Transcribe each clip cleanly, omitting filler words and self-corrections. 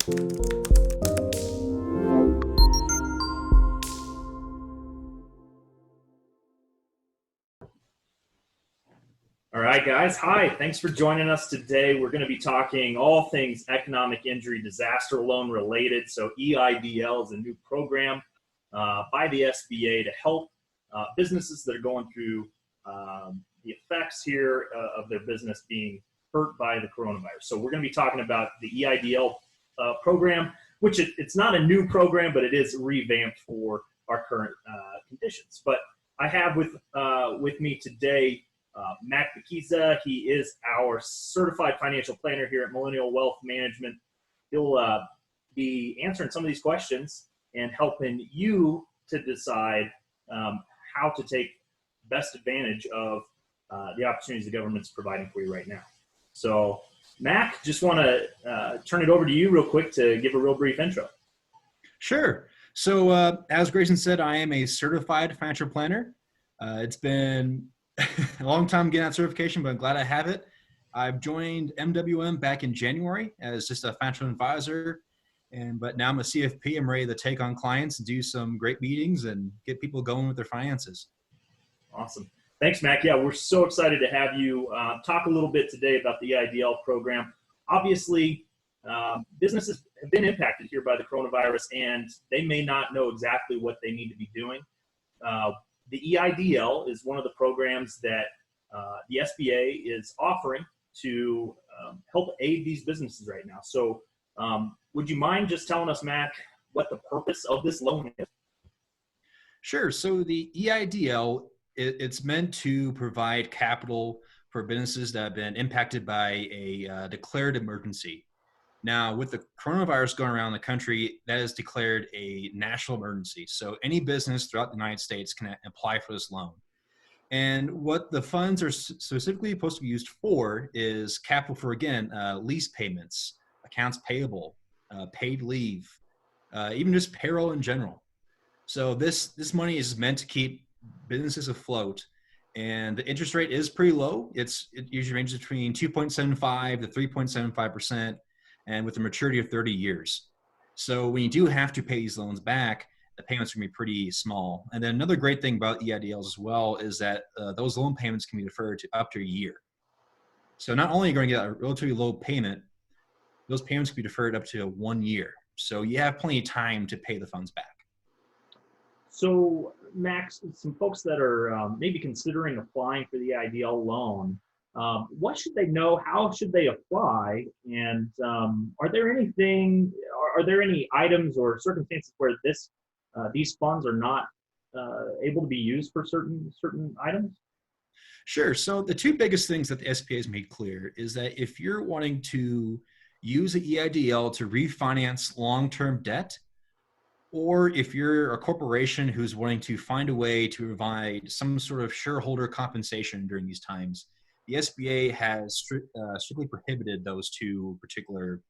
All right, guys. Hi. Thanks for joining us today. We're going to be talking all things economic injury disaster loan related. So EIDL is a new program by the SBA to help businesses that are going through the effects here of their business being hurt by the coronavirus. So we're going to be talking about the EIDL program, which it's not a new program, but it is revamped for our current conditions. But I have with me today Mac Bakiza. He is our certified financial planner here at Millennial Wealth Management. He'll be answering some of these questions and helping you to decide how to take best advantage of the opportunities the government's providing for you right now. So, Mac, just want to turn it over to you real quick to give a real brief intro. Sure. So, as Grayson said, I am a certified financial planner. It's been a long time getting that certification, but I'm glad I have it. I've joined MWM back in January as just a financial advisor, but now I'm a CFP. I'm ready to take on clients and do some great meetings and get people going with their finances. Awesome. Thanks, Mac. Yeah, we're so excited to have you talk a little bit today about the EIDL program. Obviously, businesses have been impacted here by the coronavirus, and they may not know exactly what they need to be doing. The EIDL is one of the programs that the SBA is offering to help aid these businesses right now. So would you mind just telling us, Mac, what the purpose of this loan is? Sure. So the EIDL, it's meant to provide capital for businesses that have been impacted by a declared emergency. Now, with the coronavirus going around the country, that is declared a national emergency. So any business throughout the United States can apply for this loan. And what the funds are specifically supposed to be used for is capital for, again, lease payments, accounts payable, paid leave, even just payroll in general. So this money is meant to keep businesses afloat. And the interest rate is pretty low. It usually ranges between 2.75 to 3.75%. And with a maturity of 30 years. So when you do have to pay these loans back, the payments are going to be pretty small. And then another great thing about EIDLs as well is that those loan payments can be deferred to up to a year. So not only are you going to get a relatively low payment, those payments can be deferred up to 1 year. So you have plenty of time to pay the funds back. So, Max, some folks that are maybe considering applying for the EIDL loan, what should they know? How should they apply? And are there any items or circumstances where these funds are not able to be used for certain items? Sure. So the two biggest things that the SBA has made clear is that if you're wanting to use the EIDL to refinance long-term debt, or if you're a corporation who's wanting to find a way to provide some sort of shareholder compensation during these times, the SBA has strictly prohibited those two particular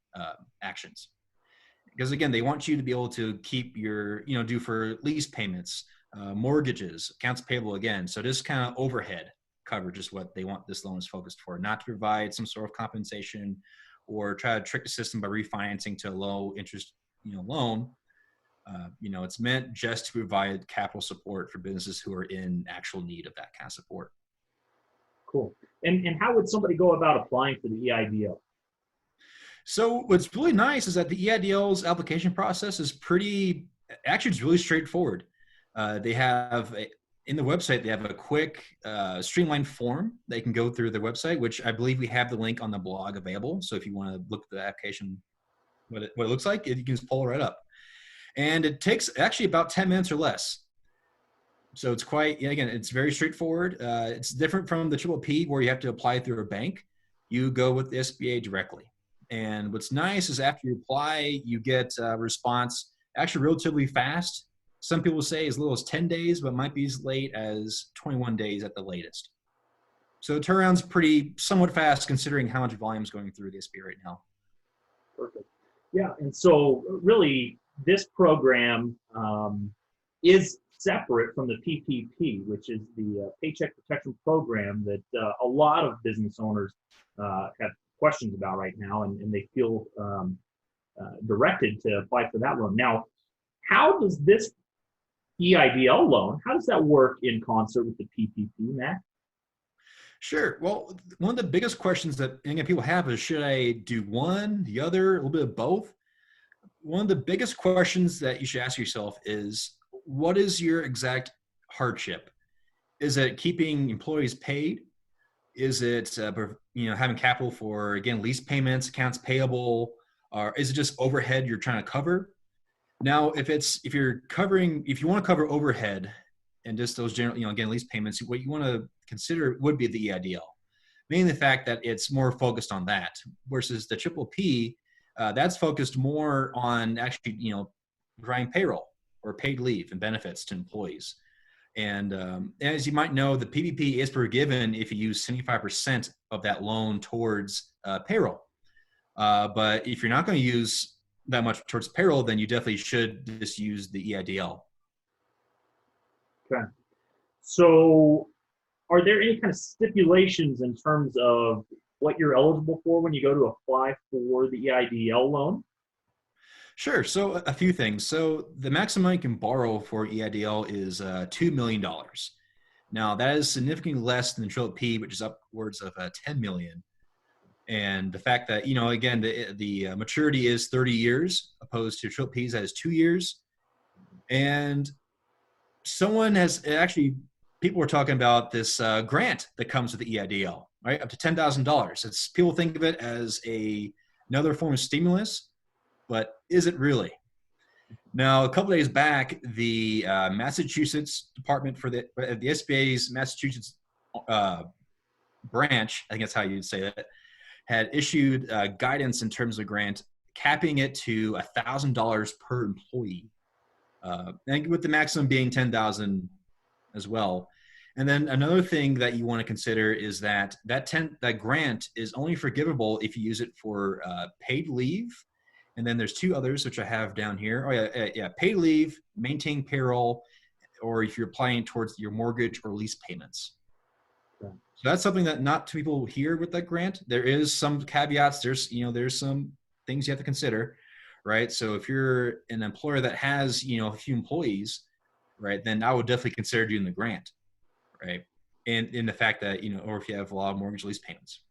actions. Because again, they want you to be able to keep your, due for lease payments, mortgages, accounts payable again. So this kind of overhead coverage is what they want this loan is focused for, not to provide some sort of compensation or try to trick the system by refinancing to a low interest, loan. It's meant just to provide capital support for businesses who are in actual need of that kind of support. Cool. And how would somebody go about applying for the EIDL? So what's really nice is that the EIDL's application process is it's really straightforward. They have, in the website, they have a quick, streamlined form they can go through their website, which I believe we have the link on the blog available. So if you want to look at the application, what it looks like, you can just pull it right up. And it takes actually about 10 minutes or less. So it's it's very straightforward. It's different from the PPP where you have to apply through a bank. You go with the SBA directly. And what's nice is after you apply, you get a response actually relatively fast. Some people say as little as 10 days, but might be as late as 21 days at the latest. So the turnaround's somewhat fast considering how much volume is going through the SBA right now. Perfect. Yeah, and so really this program is separate from the PPP, which is the Paycheck Protection Program that a lot of business owners have questions about right now, and they feel directed to apply for that loan. Now, how does this EIDL loan, how does that work in concert with the PPP, Matt? Sure. Well, one of the biggest questions that again, people have is, should I do one, the other, a little bit of both? One of the biggest questions that you should ask yourself is, what is your exact hardship? Is it keeping employees paid? Is it having capital for, again, lease payments, accounts payable, or is it just overhead you're trying to cover? Now, if you want to cover overhead and just those general, again, lease payments, what you want to consider would be the EIDL. Mainly the fact that it's more focused on that, versus the triple P, that's focused more on actually, providing payroll or paid leave and benefits to employees. And as you might know, the PPP is forgiven if you use 75% of that loan towards payroll. But if you're not going to use that much towards payroll, then you definitely should just use the EIDL. Okay. So are there any kind of stipulations in terms of what you're eligible for when you go to apply for the EIDL loan? Sure. So a few things. So the maximum you can borrow for EIDL is $2 million. Now that is significantly less than the Triple P, which is upwards of $10 million. And the fact that, again, the maturity is 30 years opposed to Triple P's that is 2 years. And people were talking about this grant that comes with the EIDL, right? Up to $10,000. People think of it as another form of stimulus, but is it really? Now, a couple days back, the Massachusetts Department for the SBA's Massachusetts branch, I think that's how you'd say that, had issued guidance in terms of grant, capping it to $1,000 per employee, and with the maximum being $10,000 as well. And then another thing that you want to consider is that grant is only forgivable if you use it for paid leave. And then there's two others, which I have down here. Oh yeah, paid leave, maintain payroll, or if you're applying towards your mortgage or lease payments. So that's something that not too people hear with that grant. There is some caveats. There's some things you have to consider, right? So if you're an employer that has, a few employees, right, then I would definitely consider doing the grant, right? And in the fact that, or if you have a lot of mortgage lease payments.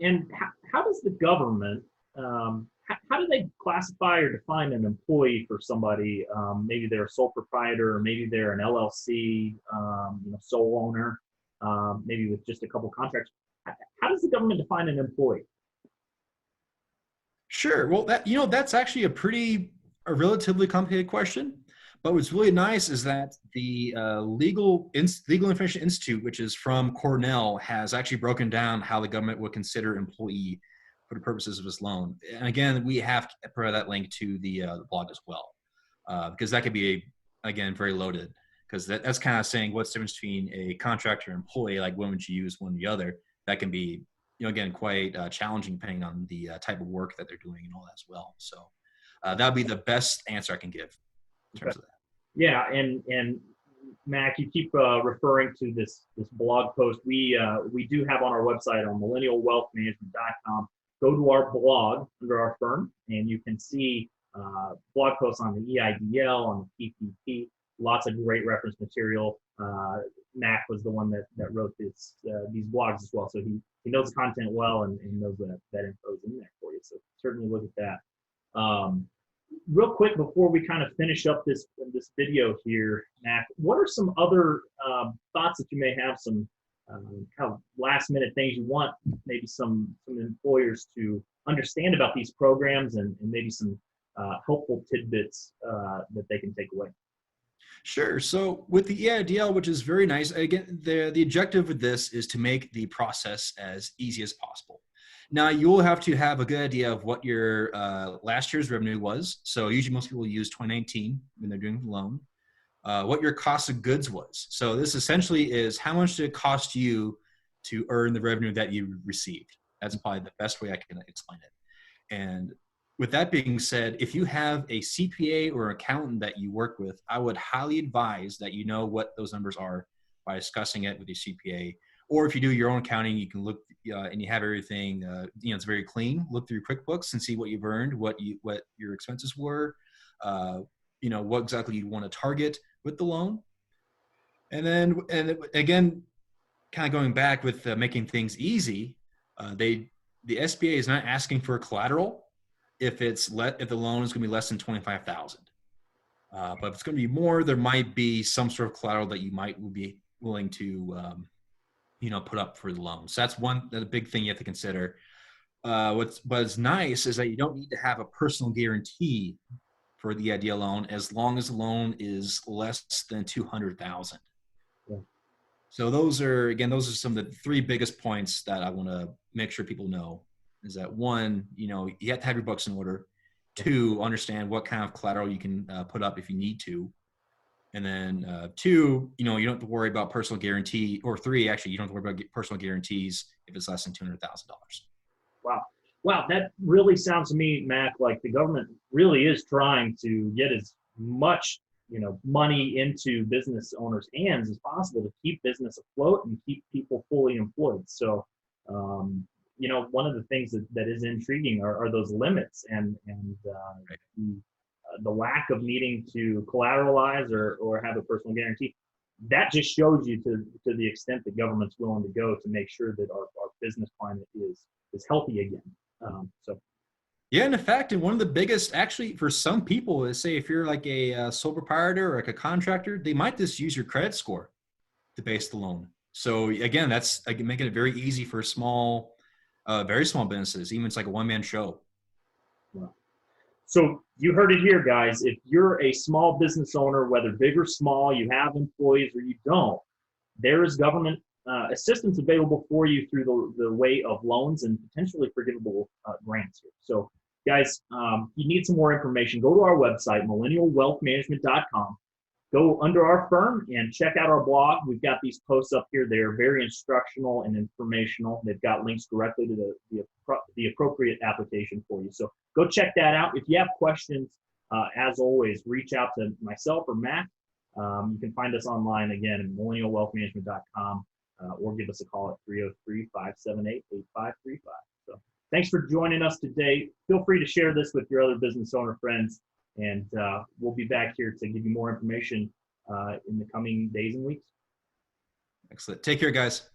And how does the government, how do they classify or define an employee for somebody? Maybe they're a sole proprietor, or maybe they're an LLC, sole owner, maybe with just a couple contracts. How does the government define an employee? Sure. Well, that's actually a relatively complicated question. But what's really nice is that the Legal Information Institute, which is from Cornell, has actually broken down how the government would consider employee for the purposes of this loan. And again, we have to provide that link to the blog as well, because that could be, again, very loaded. Because that's kind of saying what's the difference between a contractor and employee, like when would you use one or the other. That can be, again, quite challenging depending on the type of work that they're doing and all that as well. So that would be the best answer I can give in terms of that. Yeah, and Mac, you keep referring to this blog post. We do have on our website on millennialwealthmanagement.com. Go to our blog under our firm, and you can see blog posts on the EIDL, on the PPP. Lots of great reference material. Mac was the one that wrote these blogs as well, so he knows the content well and knows that info is in there for you. So certainly look at that. Real quick before we kind of finish up this video here, Mac, what are some other thoughts that you may have, some kind of last minute things you want maybe some employers to understand about these programs, and maybe some helpful tidbits that they can take away? Sure. So with the EIDL, which is very nice, again, the objective with this is to make the process as easy as possible. Now, you will have to have a good idea of what your last year's revenue was. So usually most people use 2019 when they're doing the loan. What your cost of goods was. So this essentially is how much did it cost you to earn the revenue that you received. That's probably the best way I can explain it. And with that being said, if you have a CPA or accountant that you work with, I would highly advise that you know what those numbers are by discussing it with your CPA, Or if you do your own accounting, you can look and you have everything, it's very clean. Look through QuickBooks and see what you've earned, what your expenses were, what exactly you want to target with the loan. And again, kind of going back with making things easy, the SBA is not asking for collateral if if the loan is going to be less than $25,000. But if it's going to be more, there might be some sort of collateral that you would be willing to put up for the loan. So that's a big thing you have to consider. What's nice is that you don't need to have a personal guarantee for the EIDL loan as long as the loan is less than $200,000. Yeah. So those are some of the three biggest points that I want to make sure people know. Is that one, you have to have your books in order. Two, understand what kind of collateral you can put up if you need to. And then two, you don't have to worry about personal guarantee. Or three, actually, you don't have to worry about personal guarantees if it's less than $200,000. Wow, that really sounds to me, Mac, like the government really is trying to get as much money into business owners' hands as possible to keep business afloat and keep people fully employed. So, one of the things that is intriguing are those limits and the lack of needing to collateralize or have a personal guarantee. That just shows you to the extent that government's willing to go to make sure that our business climate is healthy again. Yeah, and in fact, and one of the biggest, actually, for some people is, say, if you're like a sole proprietor or like a contractor, they might just use your credit score to base the loan. So again, that's making it very easy for very small businesses, even if it's like a one-man show. Wow. So you heard it here, guys. If you're a small business owner, whether big or small, you have employees or you don't, there is government assistance available for you through the way of loans and potentially forgivable grants here. So guys, you need some more information, go to our website, millennialwealthmanagement.com. Go under our firm and check out our blog. We've got these posts up here. They're very instructional and informational. They've got links directly to the appropriate application for you. So go check that out. If you have questions, as always, reach out to myself or Matt. You can find us online again at millennialwealthmanagement.com or give us a call at 303-578-8535. So thanks for joining us today. Feel free to share this with your other business owner friends. And we'll be back here to give you more information in the coming days and weeks. Excellent. Take care, guys.